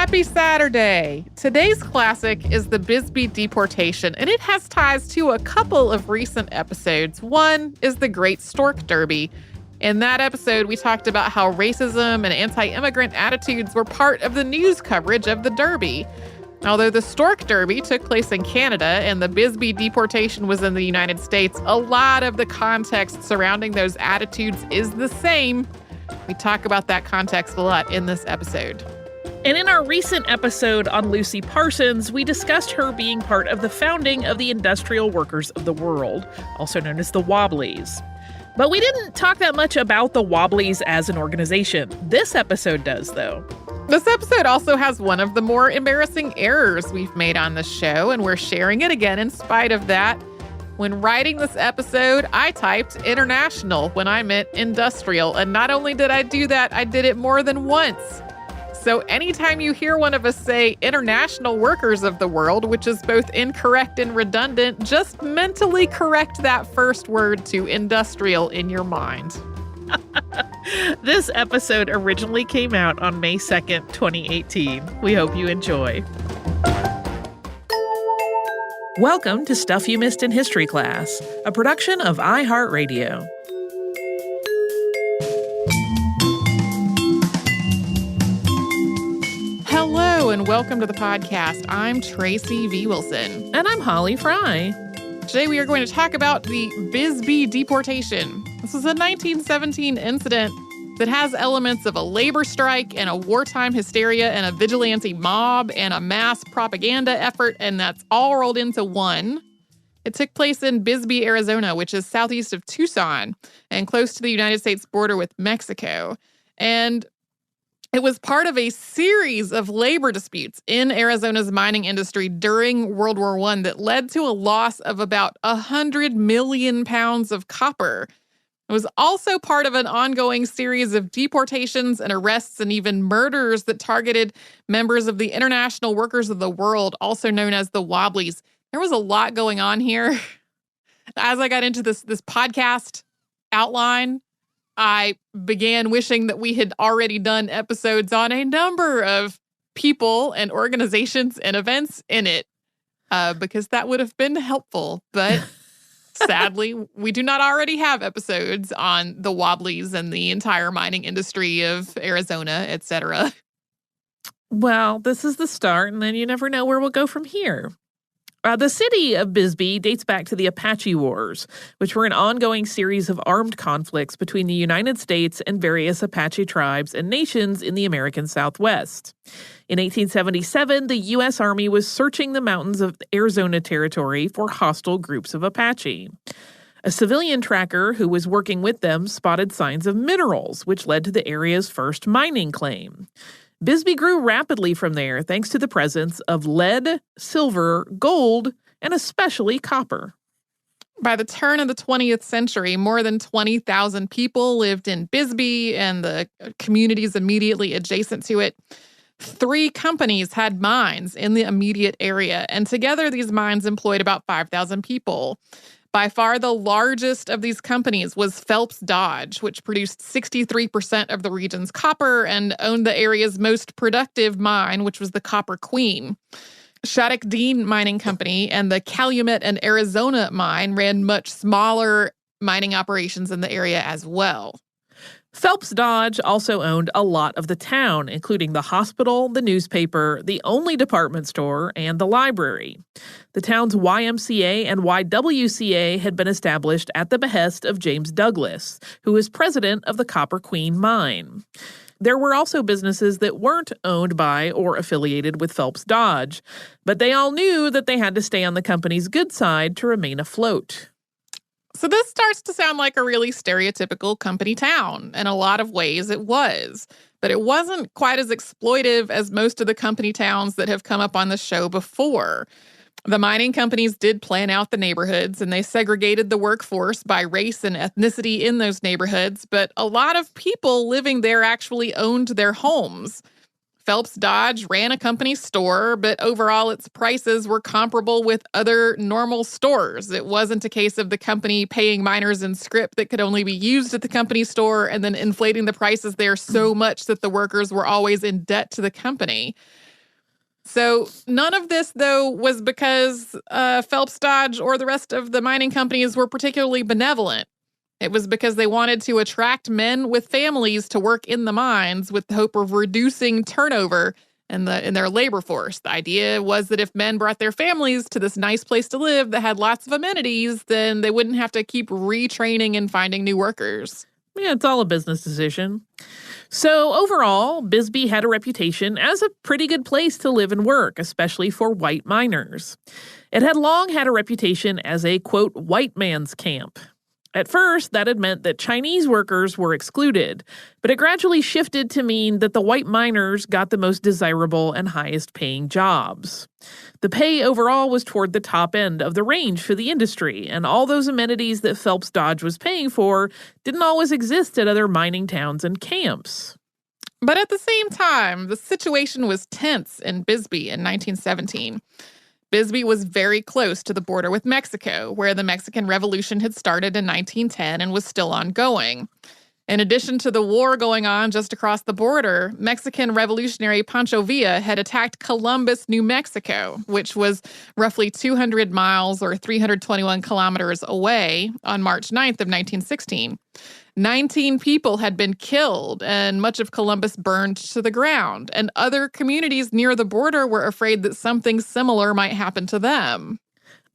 Happy Saturday! Today's classic is the Bisbee Deportation, and it has ties to a couple of recent episodes. One is the Great Stork Derby. In that episode, we talked about how racism and anti-immigrant attitudes were part of the news coverage of the Derby. Although the Stork Derby took place in Canada and the Bisbee Deportation was in the United States, a lot of the context surrounding those attitudes is the same. We talk about that context a lot in this episode. And in our recent episode on Lucy Parsons, we discussed her being part of the founding of the Industrial Workers of the World, also known as the Wobblies. But we didn't talk that much about the Wobblies as an organization. This episode does, though. This episode also has one of the more embarrassing errors we've made on the show, and we're sharing it again in spite of that. When writing this episode, I typed international when I meant industrial, and not only did I do that, I did it more than once. So anytime you hear one of us say international workers of the world, which is both incorrect and redundant, just mentally correct that first word to industrial in your mind. This episode originally came out on May 2nd, 2018. We hope you enjoy. Welcome to Stuff You Missed in History Class, a production of iHeartRadio. Hello and welcome to the podcast. I'm Tracy V. Wilson. And I'm Holly Fry. Today we are going to talk about the Bisbee Deportation. This is a 1917 incident that has elements of a labor strike and a wartime hysteria and a vigilante mob and a mass propaganda effort, and that's all rolled into one. It took place in Bisbee, Arizona, which is southeast of Tucson and close to the United States border with Mexico. And it was part of a series of labor disputes in Arizona's mining industry during World War I that led to a loss of about 100 million pounds of copper. It was also part of an ongoing series of deportations and arrests and even murders that targeted members of the International Workers of the World, also known as the Wobblies. There was a lot going on here. As I got into this podcast outline, I began wishing that we had already done episodes on a number of people and organizations and events in it, because that would have been helpful. But sadly, we do not already have episodes on the Wobblies and the entire mining industry of Arizona, etc. Well, this is the start, and then you never know where we'll go from here. The city of Bisbee dates back to the Apache Wars, which were an ongoing series of armed conflicts between the United States and various Apache tribes and nations in the American Southwest. In 1877, the U.S. Army was searching the mountains of Arizona Territory for hostile groups of Apache. A civilian tracker who was working with them spotted signs of minerals, which led to the area's first mining claim. Bisbee grew rapidly from there thanks to the presence of lead, silver, gold, and especially copper. By the turn of the 20th century, more than 20,000 people lived in Bisbee and the communities immediately adjacent to it. 3 companies had mines in the immediate area, and together these mines employed about 5,000 people. By far the largest of these companies was Phelps Dodge, which produced 63% of the region's copper and owned the area's most productive mine, which was the Copper Queen. Shattuck Dean Mining Company and the Calumet and Arizona mine ran much smaller mining operations in the area as well. Phelps Dodge also owned a lot of the town, including the hospital, the newspaper, the only department store, and the library. The town's YMCA and YWCA had been established at the behest of James Douglas, who was president of the Copper Queen mine. There were also businesses that weren't owned by or affiliated with Phelps Dodge, but they all knew that they had to stay on the company's good side to remain afloat. So this starts to sound like a really stereotypical company town. In a lot of ways, it was. But it wasn't quite as exploitive as most of the company towns that have come up on the show before. The mining companies did plan out the neighborhoods, and they segregated the workforce by race and ethnicity in those neighborhoods, but a lot of people living there actually owned their homes. Phelps Dodge ran a company store, but overall its prices were comparable with other normal stores. It wasn't a case of the company paying miners in scrip that could only be used at the company store and then inflating the prices there so much that the workers were always in debt to the company. So none of this, though, was because Phelps Dodge or the rest of the mining companies were particularly benevolent. It was because they wanted to attract men with families to work in the mines with the hope of reducing turnover in their labor force. The idea was that if men brought their families to this nice place to live that had lots of amenities, then they wouldn't have to keep retraining and finding new workers. Yeah, it's all a business decision. So overall, Bisbee had a reputation as a pretty good place to live and work, especially for white miners. It had long had a reputation as a, quote, white man's camp. At first, that had meant that Chinese workers were excluded, but it gradually shifted to mean that the white miners got the most desirable and highest paying jobs. The pay overall was toward the top end of the range for the industry, and all those amenities that Phelps Dodge was paying for didn't always exist at other mining towns and camps. But at the same time, the situation was tense in Bisbee in 1917. Bisbee was very close to the border with Mexico, where the Mexican Revolution had started in 1910 and was still ongoing. In addition to the war going on just across the border, Mexican revolutionary Pancho Villa had attacked Columbus, New Mexico, which was roughly 200 miles or 321 kilometers away on March 9th of 1916. 19 people had been killed, and much of Columbus burned to the ground, and other communities near the border were afraid that something similar might happen to them.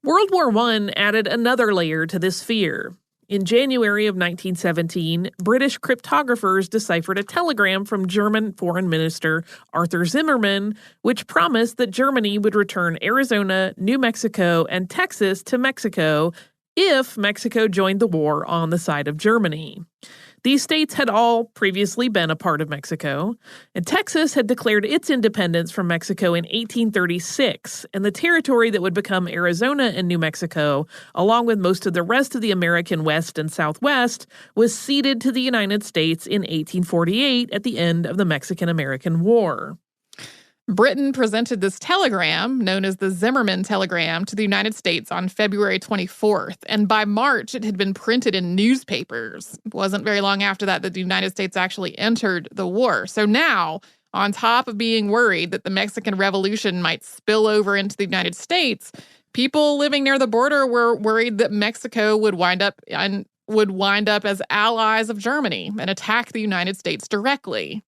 World War I added another layer to this fear. In January of 1917, British cryptographers deciphered a telegram from German Foreign Minister Arthur Zimmermann, which promised that Germany would return Arizona, New Mexico, and Texas to Mexico if Mexico joined the war on the side of Germany. These states had all previously been a part of Mexico, and Texas had declared its independence from Mexico in 1836, and the territory that would become Arizona and New Mexico, along with most of the rest of the American West and Southwest, was ceded to the United States in 1848 at the end of the Mexican-American War. Britain presented this telegram, known as the Zimmermann telegram, to the United States on February 24th, and by March it had been printed in newspapers. It wasn't very long after that the United States actually entered the war. So now, on top of being worried that the Mexican Revolution might spill over into the United States, people living near the border were worried that Mexico would wind up as allies of Germany and attack the United States directly.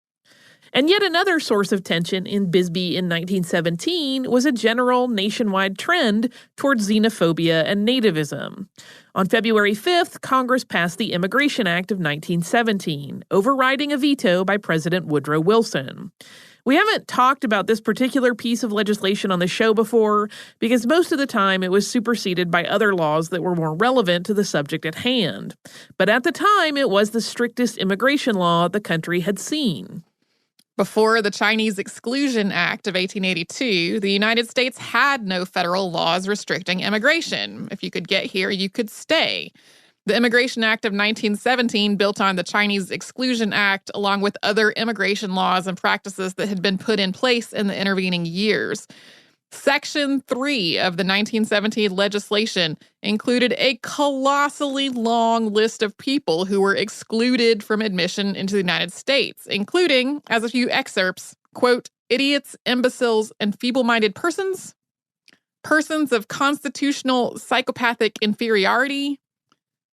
And yet another source of tension in Bisbee in 1917 was a general nationwide trend towards xenophobia and nativism. On February 5th, Congress passed the Immigration Act of 1917, overriding a veto by President Woodrow Wilson. We haven't talked about this particular piece of legislation on the show before because most of the time it was superseded by other laws that were more relevant to the subject at hand. But at the time, it was the strictest immigration law the country had seen. Before the Chinese Exclusion Act of 1882, the United States had no federal laws restricting immigration. If you could get here, you could stay. The Immigration Act of 1917 built on the Chinese Exclusion Act, along with other immigration laws and practices that had been put in place in the intervening years. Section 3 of the 1917 legislation included a colossally long list of people who were excluded from admission into the United States, including, as a few excerpts, quote, idiots, imbeciles, and feeble-minded persons, persons of constitutional psychopathic inferiority,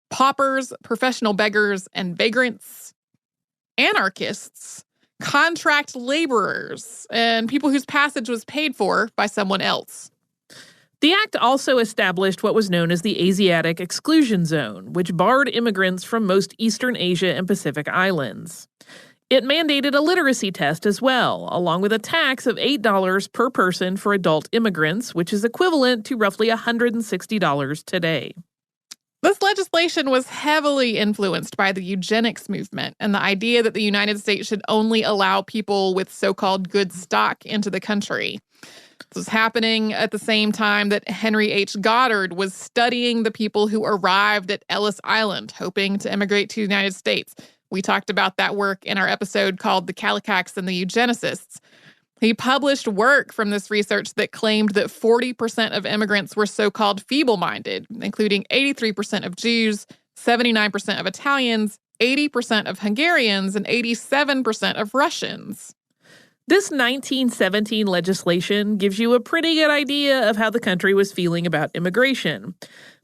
paupers, professional beggars, and vagrants, anarchists, contract laborers, and people whose passage was paid for by someone else. The act also established what was known as the Asiatic Exclusion Zone, which barred immigrants from most Eastern Asia and Pacific islands. It mandated a literacy test as well, along with a tax of $8 per person for adult immigrants, which is equivalent to roughly $160 today. This legislation was heavily influenced by the eugenics movement and the idea that the United States should only allow people with so-called good stock into the country. This was happening at the same time that Henry H. Goddard was studying the people who arrived at Ellis Island, hoping to immigrate to the United States. We talked about that work in our episode called The Kallikaks and the Eugenicists. He published work from this research that claimed that 40% of immigrants were so-called feeble-minded, including 83% of Jews, 79% of Italians, 80% of Hungarians, and 87% of Russians. This 1917 legislation gives you a pretty good idea of how the country was feeling about immigration.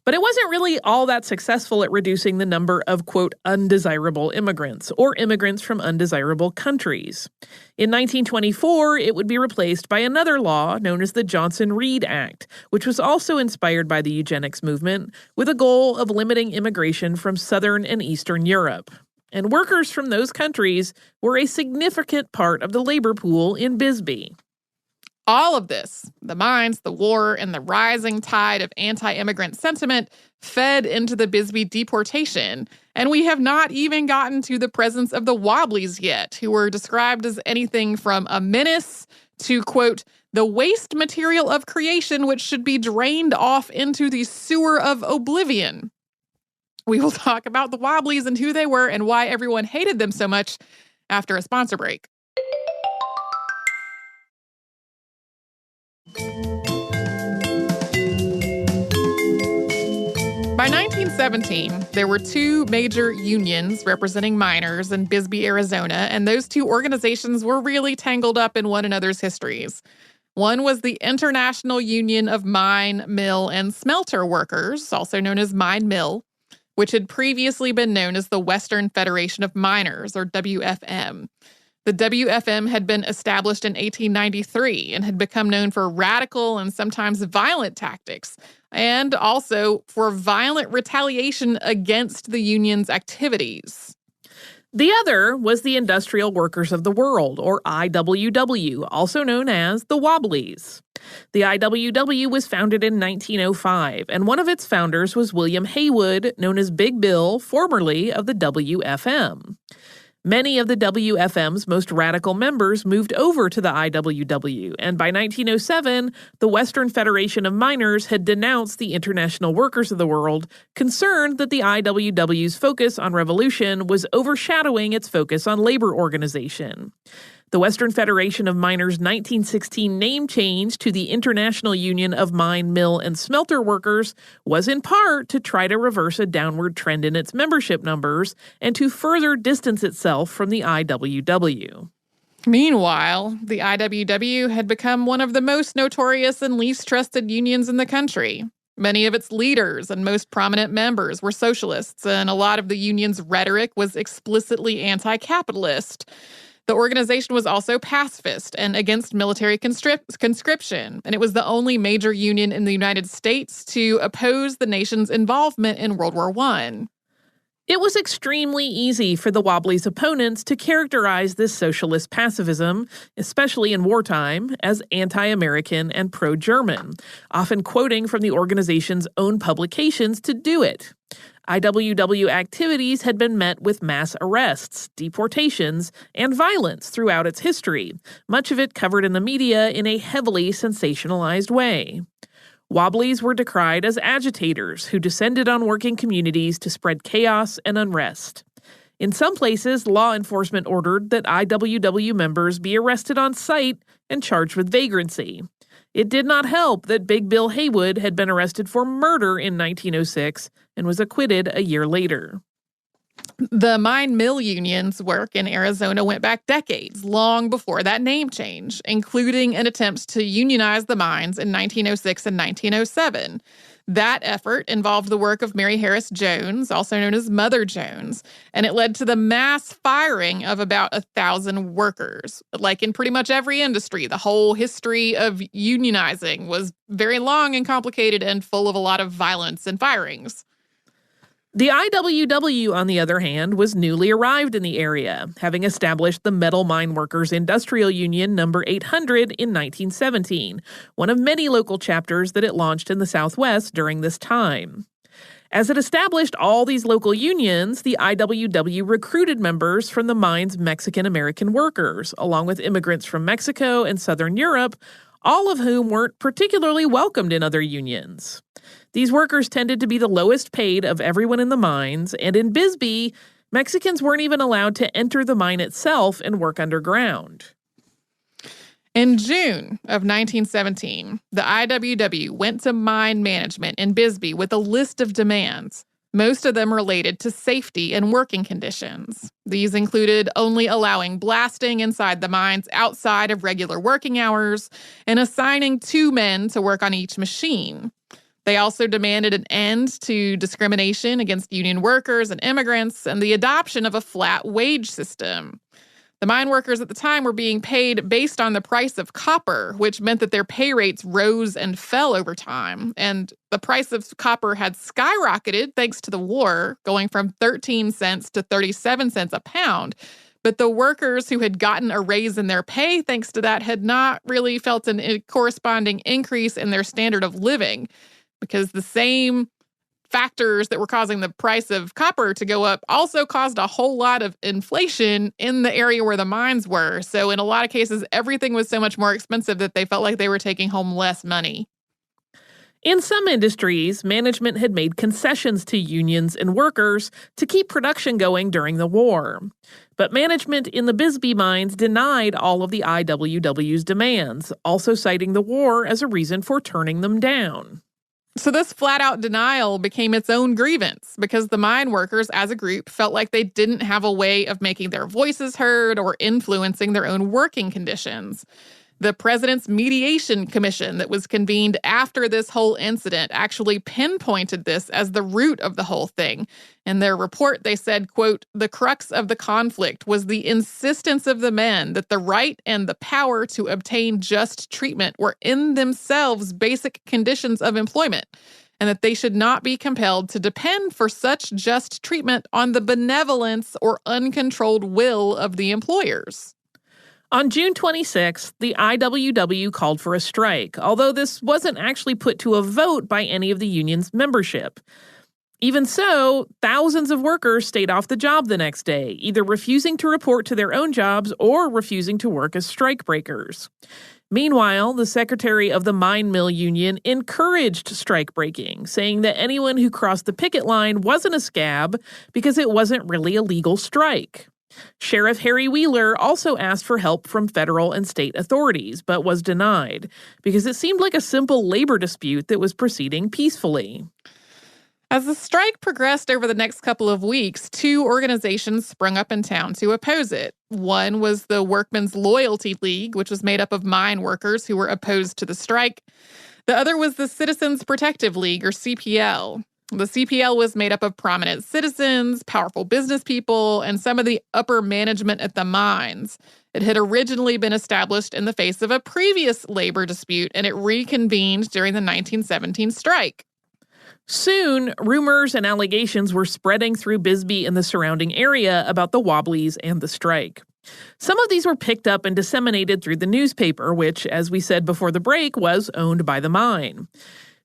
But it wasn't really all that successful at reducing the number of, quote, undesirable immigrants, or immigrants from undesirable countries. In 1924, it would be replaced by another law known as the Johnson-Reed Act, which was also inspired by the eugenics movement, with a goal of limiting immigration from Southern and Eastern Europe. And workers from those countries were a significant part of the labor pool in Bisbee. All of this, the mines, the war, and the rising tide of anti-immigrant sentiment fed into the Bisbee Deportation, and we have not even gotten to the presence of the Wobblies yet, who were described as anything from a menace to, quote, the waste material of creation which should be drained off into the sewer of oblivion. We will talk about the Wobblies and who they were and why everyone hated them so much after a sponsor break. By 1917, there were two major unions representing miners in Bisbee, Arizona, and those two organizations were really tangled up in one another's histories. One was the International Union of Mine, Mill, and Smelter Workers, also known as Mine Mill, which had previously been known as the Western Federation of Miners, or WFM. The WFM had been established in 1893 and had become known for radical and sometimes violent tactics, and also for violent retaliation against the union's activities. The other was the Industrial Workers of the World, or IWW, also known as the Wobblies. The IWW was founded in 1905, and one of its founders was William Haywood, known as Big Bill, formerly of the WFM. Many of the WFM's most radical members moved over to the IWW, and by 1907, the Western Federation of Miners had denounced the International Workers of the World, concerned that the IWW's focus on revolution was overshadowing its focus on labor organization. The Western Federation of Miners' 1916 name change to the International Union of Mine, Mill, and Smelter Workers was in part to try to reverse a downward trend in its membership numbers and to further distance itself from the IWW. Meanwhile, the IWW had become one of the most notorious and least trusted unions in the country. Many of its leaders and most prominent members were socialists, and a lot of the union's rhetoric was explicitly anti-capitalist. The organization was also pacifist and against military conscription, and it was the only major union in the United States to oppose the nation's involvement in World War I. It was extremely easy for the Wobblies' opponents to characterize this socialist pacifism, especially in wartime, as anti-American and pro-German, often quoting from the organization's own publications to do it. IWW activities had been met with mass arrests, deportations, and violence throughout its history, much of it covered in the media in a heavily sensationalized way. Wobblies were decried as agitators who descended on working communities to spread chaos and unrest. In some places, law enforcement ordered that IWW members be arrested on sight and charged with vagrancy. It did not help that Big Bill Haywood had been arrested for murder in 1906 and was acquitted a year later. The mine mill union's work in Arizona went back decades, long before that name change, including an attempt to unionize the mines in 1906 and 1907. That effort involved the work of Mary Harris Jones, also known as Mother Jones, and it led to the mass firing of about 1,000 workers. Like in pretty much every industry, the whole history of unionizing was very long and complicated and full of a lot of violence and firings. The IWW, on the other hand, was newly arrived in the area, having established the Metal Mine Workers Industrial Union number 800 in 1917, one of many local chapters that it launched in the Southwest during this time. As it established all these local unions, the IWW recruited members from the mine's Mexican-American workers, along with immigrants from Mexico and Southern Europe, all of whom weren't particularly welcomed in other unions. These workers tended to be the lowest paid of everyone in the mines, and in Bisbee, Mexicans weren't even allowed to enter the mine itself and work underground. In June of 1917, the IWW went to mine management in Bisbee with a list of demands. most of them related to safety and working conditions. These included only allowing blasting inside the mines outside of regular working hours and assigning 2 men to work on each machine. They also demanded an end to discrimination against union workers and immigrants and the adoption of a flat wage system. The mine workers at the time were being paid based on the price of copper, which meant that their pay rates rose and fell over time. And the price of copper had skyrocketed thanks to the war, going from 13 cents to 37 cents a pound. But the workers who had gotten a raise in their pay thanks to that had not really felt a corresponding increase in their standard of living, because the same factors that were causing the price of copper to go up also caused a whole lot of inflation in the area where the mines were. So in a lot of cases, everything was so much more expensive that they felt like they were taking home less money. In some industries, management had made concessions to unions and workers to keep production going during the war. But management in the Bisbee mines denied all of the IWW's demands, also citing the war as a reason for turning them down. So this flat-out denial became its own grievance because the mine workers as a group felt like they didn't have a way of making their voices heard or influencing their own working conditions. The President's Mediation Commission that was convened after this whole incident actually pinpointed this as the root of the whole thing. In their report, they said, quote, "The crux of the conflict was the insistence of the men that the right and the power to obtain just treatment were in themselves basic conditions of employment, and that they should not be compelled to depend for such just treatment on the benevolence or uncontrolled will of the employers." On June 26th, the IWW called for a strike, although this wasn't actually put to a vote by any of the union's membership. Even so, thousands of workers stayed off the job the next day, either refusing to report to their own jobs or refusing to work as strikebreakers. Meanwhile, the secretary of the mine mill union encouraged strikebreaking, saying that anyone who crossed the picket line wasn't a scab because it wasn't really a legal strike. Sheriff Harry Wheeler also asked for help from federal and state authorities, but was denied because it seemed like a simple labor dispute that was proceeding peacefully. As the strike progressed over the next couple of weeks, 2 organizations sprung up in town to oppose it. One was the Workmen's Loyalty League, which was made up of mine workers who were opposed to the strike. The other was the Citizens Protective League, or CPL. The CPL was made up of prominent citizens, powerful business people, and some of the upper management at the mines. It had originally been established in the face of a previous labor dispute, and it reconvened during the 1917 strike. Soon, rumors and allegations were spreading through Bisbee and the surrounding area about the Wobblies and the strike. Some of these were picked up and disseminated through the newspaper, which, as we said before the break, was owned by the mine.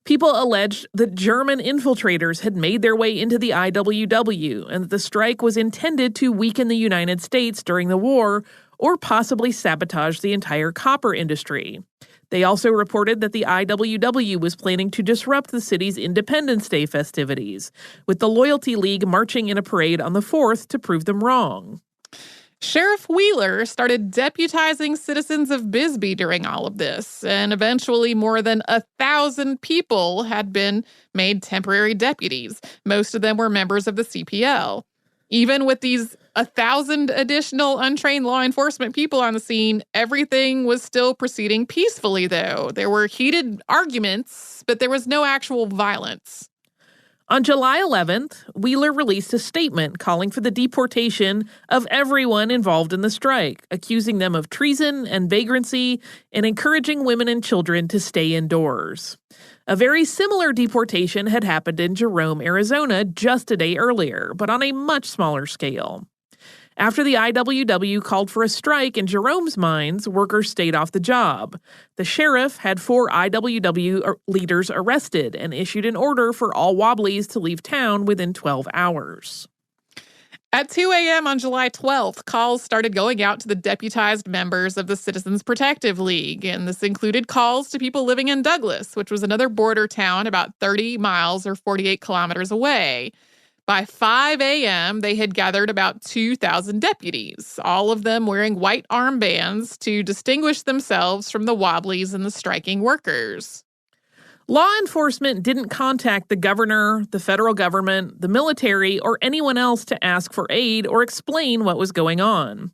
People alleged that German infiltrators had made their way into the IWW and that the strike was intended to weaken the United States during the war or possibly sabotage the entire copper industry. They also reported that the IWW was planning to disrupt the city's Independence Day festivities, with the Loyalty League marching in a parade on the 4th to prove them wrong. Sheriff Wheeler started deputizing citizens of Bisbee during all of this, and eventually more than 1,000 people had been made temporary deputies. Most of them were members of the CPL. Even with these 1,000 additional untrained law enforcement people on the scene, everything was still proceeding peacefully, though. There were heated arguments, but there was no actual violence. On July 11th, Wheeler released a statement calling for the deportation of everyone involved in the strike, accusing them of treason and vagrancy and encouraging women and children to stay indoors. A very similar deportation had happened in Jerome, Arizona just a day earlier, but on a much smaller scale. After the IWW called for a strike in Jerome's mines, workers stayed off the job. The sheriff had 4 IWW leaders arrested and issued an order for all Wobblies to leave town within 12 hours. At 2 a.m. on July 12th, calls started going out to the deputized members of the Citizens Protective League, and this included calls to people living in Douglas, which was another border town about 30 miles or 48 kilometers away. By 5 a.m., they had gathered about 2,000 deputies, all of them wearing white armbands to distinguish themselves from the Wobblies and the striking workers. Law enforcement didn't contact the governor, the federal government, the military, or anyone else to ask for aid or explain what was going on.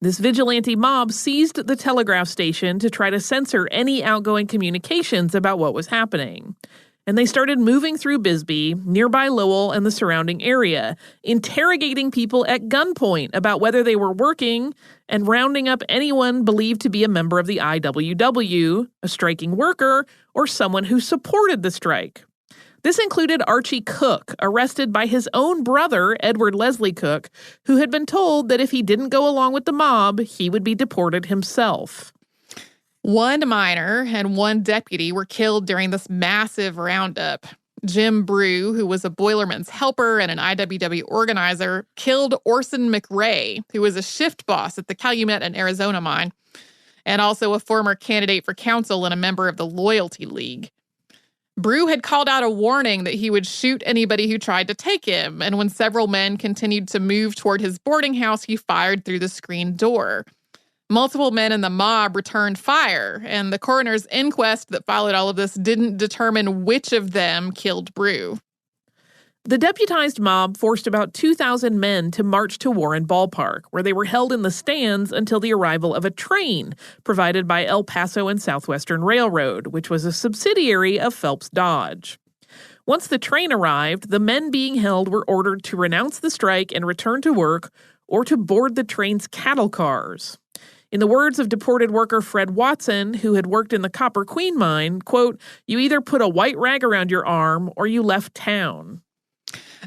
This vigilante mob seized the telegraph station to try to censor any outgoing communications about what was happening. And they started moving through Bisbee, nearby Lowell, and the surrounding area, interrogating people at gunpoint about whether they were working and rounding up anyone believed to be a member of the IWW, a striking worker, or someone who supported the strike. This included Archie Cook, arrested by his own brother, Edward Leslie Cook, who had been told that if he didn't go along with the mob, he would be deported himself. One miner and one deputy were killed during this massive roundup. Jim Brew, who was a boilerman's helper and an IWW organizer, killed Orson McRae, who was a shift boss at the Calumet and Arizona mine, and also a former candidate for council and a member of the Loyalty League. Brew had called out a warning that he would shoot anybody who tried to take him, and when several men continued to move toward his boarding house, he fired through the screen door. Multiple men in the mob returned fire, and the coroner's inquest that followed all of this didn't determine which of them killed Brew. The deputized mob forced about 2,000 men to march to Warren Ballpark, where they were held in the stands until the arrival of a train provided by El Paso and Southwestern Railroad, which was a subsidiary of Phelps Dodge. Once the train arrived, the men being held were ordered to renounce the strike and return to work, or to board the train's cattle cars. In the words of deported worker Fred Watson, who had worked in the Copper Queen mine, quote, "You either put a white rag around your arm or you left town."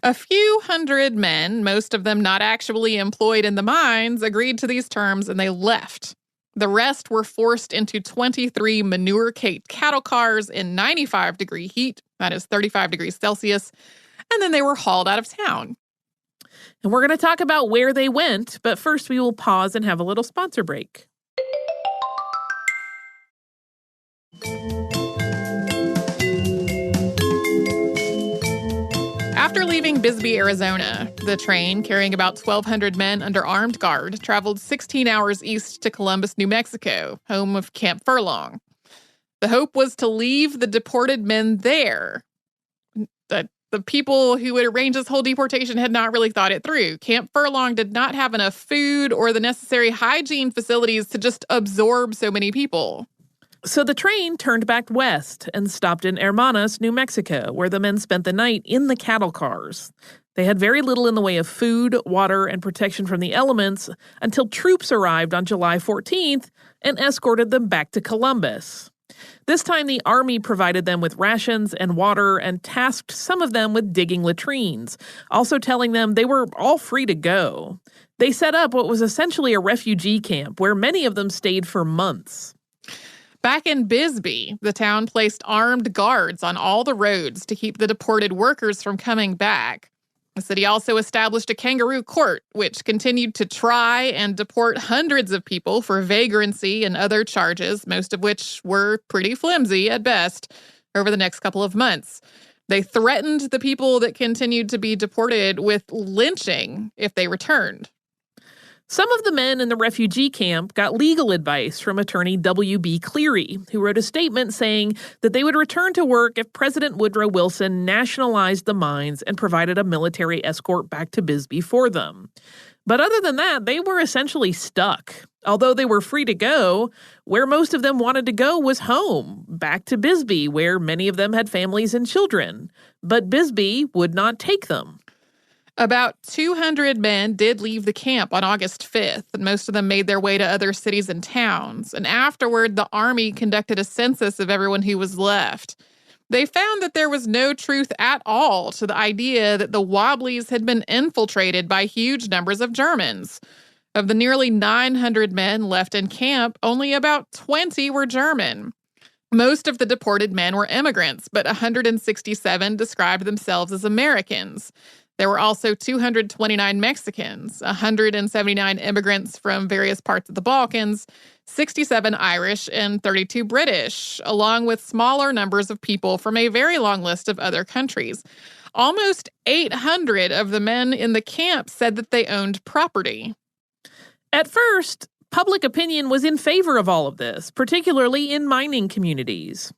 A few hundred men, most of them not actually employed in the mines, agreed to these terms and they left. The rest were forced into 23 manure-caked cattle cars in 95-degree heat, that is 35 degrees Celsius, and then they were hauled out of town. And we're going to talk about where they went, but first we will pause and have a little sponsor break. After leaving Bisbee, Arizona, the train, carrying about 1,200 men under armed guard, traveled 16 hours east to Columbus, New Mexico, home of Camp Furlong. The hope was to leave the deported men there. The people who would arrange this whole deportation had not really thought it through. Camp Furlong did not have enough food or the necessary hygiene facilities to just absorb so many people. So the train turned back west and stopped in Hermanas, New Mexico, where the men spent the night in the cattle cars. They had very little in the way of food, water, and protection from the elements until troops arrived on July 14th and escorted them back to Columbus. This time, the Army provided them with rations and water and tasked some of them with digging latrines, also telling them they were all free to go. They set up what was essentially a refugee camp where many of them stayed for months. Back in Bisbee, the town placed armed guards on all the roads to keep the deported workers from coming back. The city also established a kangaroo court, which continued to try and deport hundreds of people for vagrancy and other charges, most of which were pretty flimsy at best, over the next couple of months. They threatened the people that continued to be deported with lynching if they returned. Some of the men in the refugee camp got legal advice from attorney W.B. Cleary, who wrote a statement saying that they would return to work if President Woodrow Wilson nationalized the mines and provided a military escort back to Bisbee for them. But other than that, they were essentially stuck. Although they were free to go, where most of them wanted to go was home, back to Bisbee, where many of them had families and children. But Bisbee would not take them. About 200 men did leave the camp on August 5th, and most of them made their way to other cities and towns. And afterward, the Army conducted a census of everyone who was left. They found that there was no truth at all to the idea that the Wobblies had been infiltrated by huge numbers of Germans. Of the nearly 900 men left in camp, only about 20 were German. Most of the deported men were immigrants, but 167 described themselves as Americans. There were also 229 Mexicans, 179 immigrants from various parts of the Balkans, 67 Irish, and 32 British, along with smaller numbers of people from a very long list of other countries. Almost 800 of the men in the camp said that they owned property. At first, public opinion was in favor of all of this, particularly in mining communities.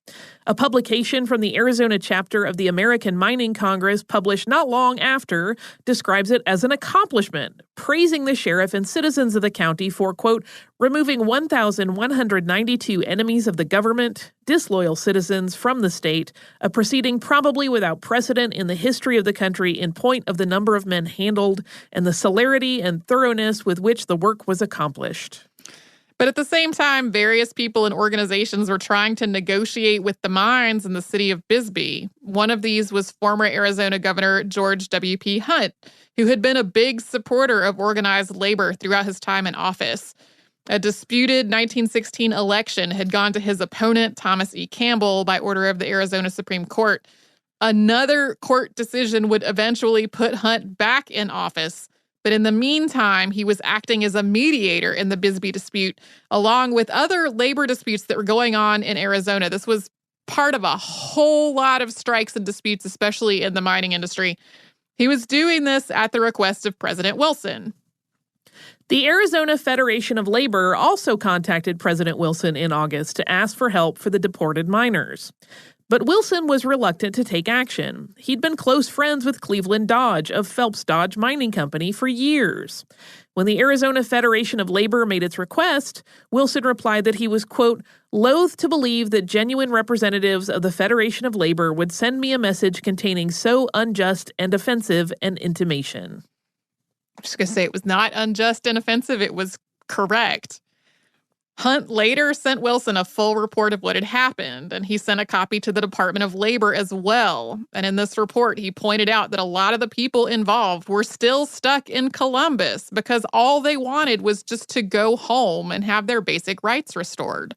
A publication from the Arizona chapter of the American Mining Congress published not long after describes it as an accomplishment, praising the sheriff and citizens of the county for, quote, removing 1,192 enemies of the government, disloyal citizens from the state, a proceeding probably without precedent in the history of the country in point of the number of men handled and the celerity and thoroughness with which the work was accomplished. But at the same time, various people and organizations were trying to negotiate with the mines in the city of Bisbee. One of these was former Arizona Governor George W.P. Hunt, who had been a big supporter of organized labor throughout his time in office. A disputed 1916 election had gone to his opponent, Thomas E. Campbell, by order of the Arizona Supreme Court. Another court decision would eventually put Hunt back in office. But in the meantime, he was acting as a mediator in the Bisbee dispute, along with other labor disputes that were going on in Arizona. This was part of a whole lot of strikes and disputes, especially in the mining industry. He was doing this at the request of President Wilson. The Arizona Federation of Labor also contacted President Wilson in August to ask for help for the deported miners. But Wilson was reluctant to take action. He'd been close friends with Cleveland Dodge of Phelps Dodge Mining Company for years. When the Arizona Federation of Labor made its request, Wilson replied that he was, quote, loath to believe that genuine representatives of the Federation of Labor would send me a message containing so unjust and offensive an intimation. I'm just going to say it was not unjust and offensive. It was correct. Hunt later sent Wilson a full report of what had happened, and he sent a copy to the Department of Labor as well. And in this report, he pointed out that a lot of the people involved were still stuck in Columbus because all they wanted was just to go home and have their basic rights restored.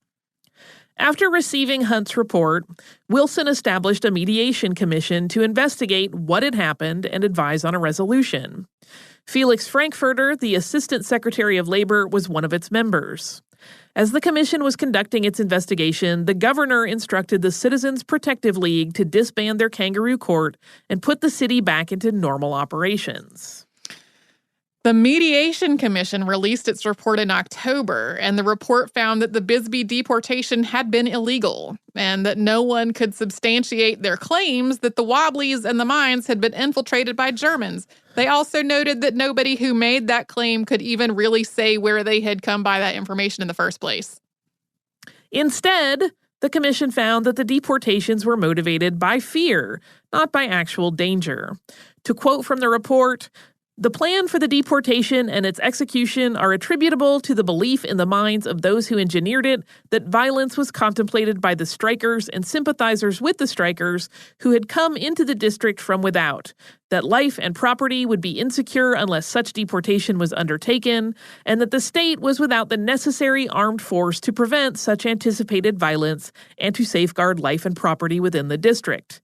After receiving Hunt's report, Wilson established a mediation commission to investigate what had happened and advise on a resolution. Felix Frankfurter, the Assistant Secretary of Labor, was one of its members. As the commission was conducting its investigation, the governor instructed the Citizens Protective League to disband their kangaroo court and put the city back into normal operations. The Mediation Commission released its report in October, and the report found that the Bisbee deportation had been illegal and that no one could substantiate their claims that the Wobblies and the mines had been infiltrated by Germans. They also noted that nobody who made that claim could even really say where they had come by that information in the first place. Instead, the commission found that the deportations were motivated by fear, not by actual danger. To quote from the report, the plan for the deportation and its execution are attributable to the belief in the minds of those who engineered it that violence was contemplated by the strikers and sympathizers with the strikers who had come into the district from without, that life and property would be insecure unless such deportation was undertaken, and that the state was without the necessary armed force to prevent such anticipated violence and to safeguard life and property within the district.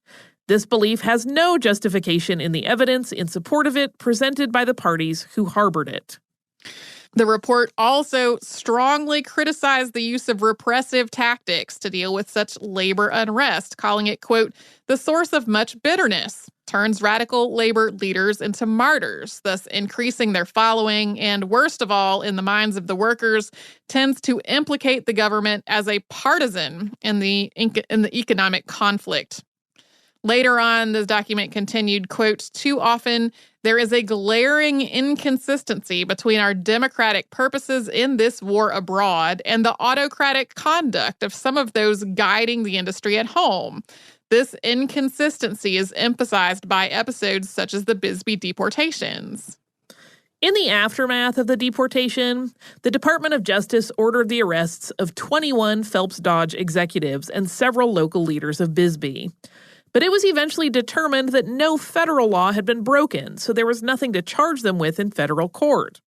This belief has no justification in the evidence in support of it presented by the parties who harbored it. The report also strongly criticized the use of repressive tactics to deal with such labor unrest, calling it, quote, the source of much bitterness, turns radical labor leaders into martyrs, thus increasing their following, and worst of all, in the minds of the workers, tends to implicate the government as a partisan in the economic conflict. Later on, this document continued, quote, too often there is a glaring inconsistency between our democratic purposes in this war abroad and the autocratic conduct of some of those guiding the industry at home. This inconsistency is emphasized by episodes such as the Bisbee deportations. In the aftermath of the deportation, the Department of Justice ordered the arrests of 21 Phelps Dodge executives and several local leaders of Bisbee. But it was eventually determined that no federal law had been broken, so there was nothing to charge them with in federal court.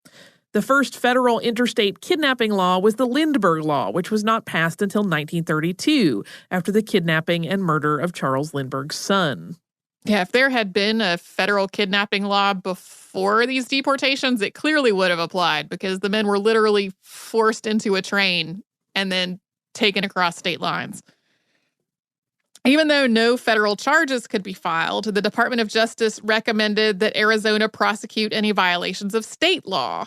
The first federal interstate kidnapping law was the Lindbergh Law, which was not passed until 1932, after the kidnapping and murder of Charles Lindbergh's son. Yeah, if there had been a federal kidnapping law before these deportations, it clearly would have applied because the men were literally forced into a train and then taken across state lines. Even though no federal charges could be filed, the Department of Justice recommended that Arizona prosecute any violations of state law.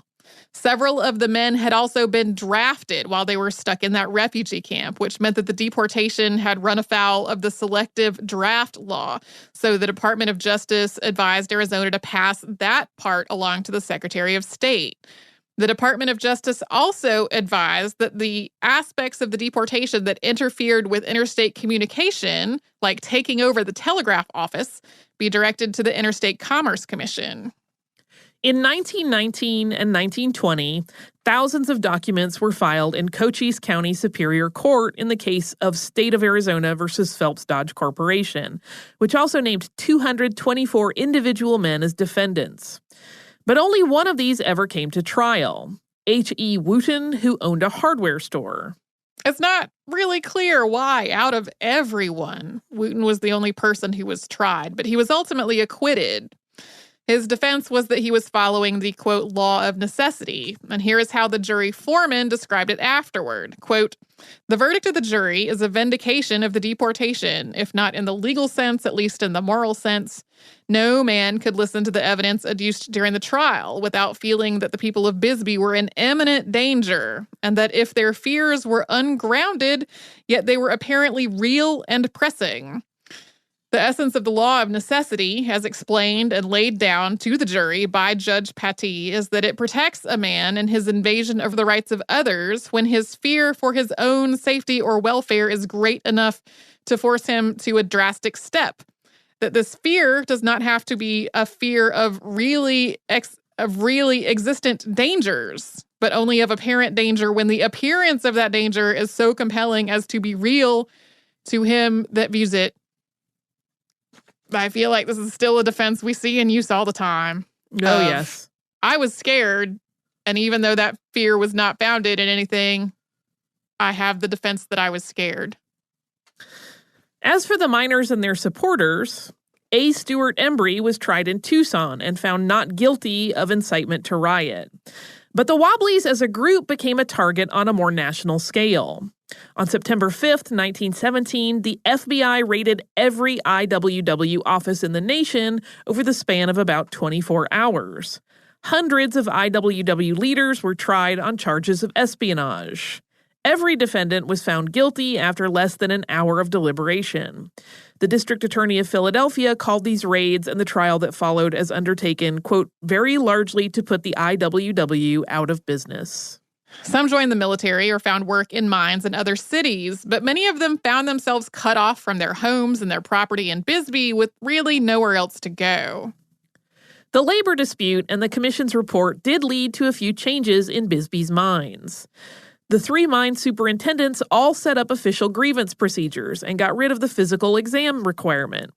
Several of the men had also been drafted while they were stuck in that refugee camp, which meant that the deportation had run afoul of the selective draft law. So the Department of Justice advised Arizona to pass that part along to the Secretary of State. The Department of Justice also advised that the aspects of the deportation that interfered with interstate communication, like taking over the telegraph office, be directed to the Interstate Commerce Commission. In 1919 and 1920, thousands of documents were filed in Cochise County Superior Court in the case of State of Arizona versus Phelps Dodge Corporation, which also named 224 individual men as defendants. But only one of these ever came to trial, H.E. Wooten, who owned a hardware store. It's not really clear why, out of everyone, Wooten was the only person who was tried, but he was ultimately acquitted. His defense was that he was following the, quote, law of necessity. And here is how the jury foreman described it afterward. Quote, "The verdict of the jury is a vindication of the deportation, if not in the legal sense, at least in the moral sense. No man could listen to the evidence adduced during the trial without feeling that the people of Bisbee were in imminent danger, and that if their fears were ungrounded, yet they were apparently real and pressing. The essence of the law of necessity, as explained and laid down to the jury by Judge Pattee, is that it protects a man in his invasion of the rights of others when his fear for his own safety or welfare is great enough to force him to a drastic step. That this fear does not have to be a fear of really existent dangers, but only of apparent danger when the appearance of that danger is so compelling as to be real to him that views it." I feel like this is still a defense we see in use all the time. Oh, yes. I was scared, and even though that fear was not founded in anything, I have the defense that I was scared. As for the miners and their supporters, A. Stewart Embry was tried in Tucson and found not guilty of incitement to riot. But the Wobblies as a group became a target on a more national scale. On September 5th, 1917, the FBI raided every IWW office in the nation over the span of about 24 hours. Hundreds of IWW leaders were tried on charges of espionage. Every defendant was found guilty after less than an hour of deliberation. The District Attorney of Philadelphia called these raids and the trial that followed as undertaken, quote, "very largely to put the IWW out of business." Some joined the military or found work in mines in other cities, but many of them found themselves cut off from their homes and their property in Bisbee with really nowhere else to go. The labor dispute and the commission's report did lead to a few changes in Bisbee's mines. The three mine superintendents all set up official grievance procedures and got rid of the physical exam requirement.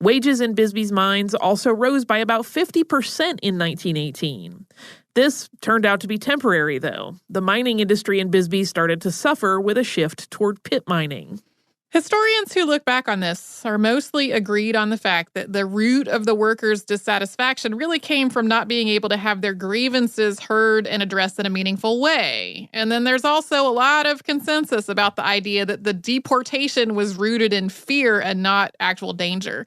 Wages in Bisbee's mines also rose by about 50% in 1918. This turned out to be temporary, though. The mining industry in Bisbee started to suffer with a shift toward pit mining. Historians who look back on this are mostly agreed on the fact that the root of the workers' dissatisfaction really came from not being able to have their grievances heard and addressed in a meaningful way. And then there's also a lot of consensus about the idea that the deportation was rooted in fear and not actual danger.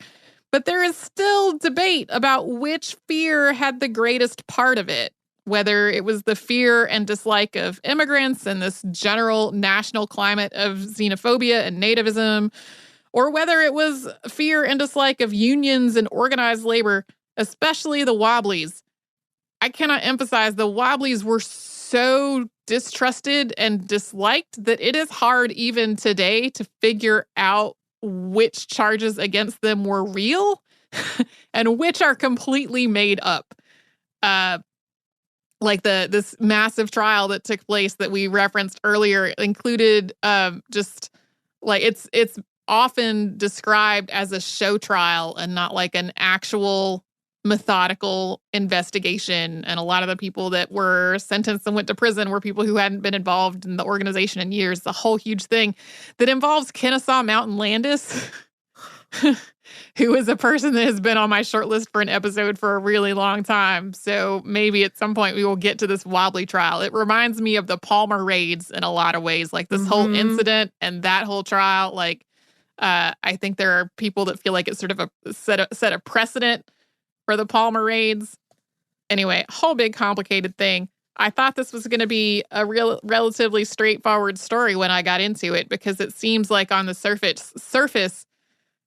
But there is still debate about which fear had the greatest part of it. Whether it was the fear and dislike of immigrants and this general national climate of xenophobia and nativism, or whether it was fear and dislike of unions and organized labor, especially the Wobblies. I cannot emphasize the Wobblies were so distrusted and disliked that it is hard even today to figure out which charges against them were real and which are completely made up. Like this massive trial that took place that we referenced earlier included just like it's often described as a show trial and not like an actual methodical investigation. And a lot of the people that were sentenced and went to prison were people who hadn't been involved in the organization in years. The whole huge thing that involves Kennesaw Mountain Landis, who is a person that has been on my short list for an episode for a really long time. So maybe at some point we will get to this Wobbly trial. It reminds me of the Palmer raids in a lot of ways, like this whole incident and that whole trial. Like, I think there are people that feel like it's sort of a set a precedent for the Palmer raids. Anyway, whole big complicated thing. I thought this was going to be a relatively straightforward story when I got into it, because it seems like on the surface,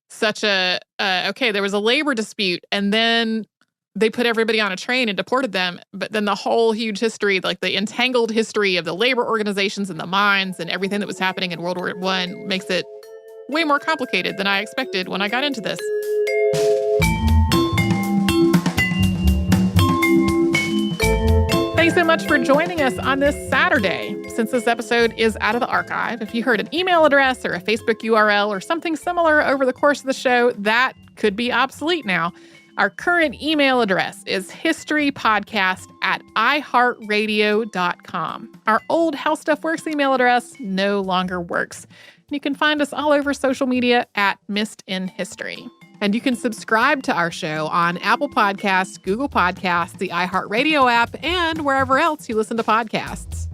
such a, okay, there was a labor dispute, and then they put everybody on a train and deported them. But then the whole huge history, like the entangled history of the labor organizations and the mines and everything that was happening in World War I, makes it way more complicated than I expected when I got into this. Thanks so much for joining us on this Saturday. Since this episode is out of the archive, if you heard an email address or a Facebook URL or something similar over the course of the show, that could be obsolete now. Our current email address is historypodcast@iHeartRadio.com. Our old How Stuff Works email address no longer works. You can find us all over social media at Missed in History. And you can subscribe to our show on Apple Podcasts, Google Podcasts, the iHeartRadio app, and wherever else you listen to podcasts.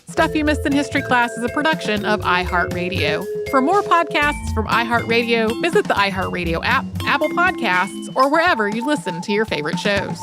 Stuff You Missed in History Class is a production of iHeartRadio. For more podcasts from iHeartRadio, visit the iHeartRadio app, Apple Podcasts, or wherever you listen to your favorite shows.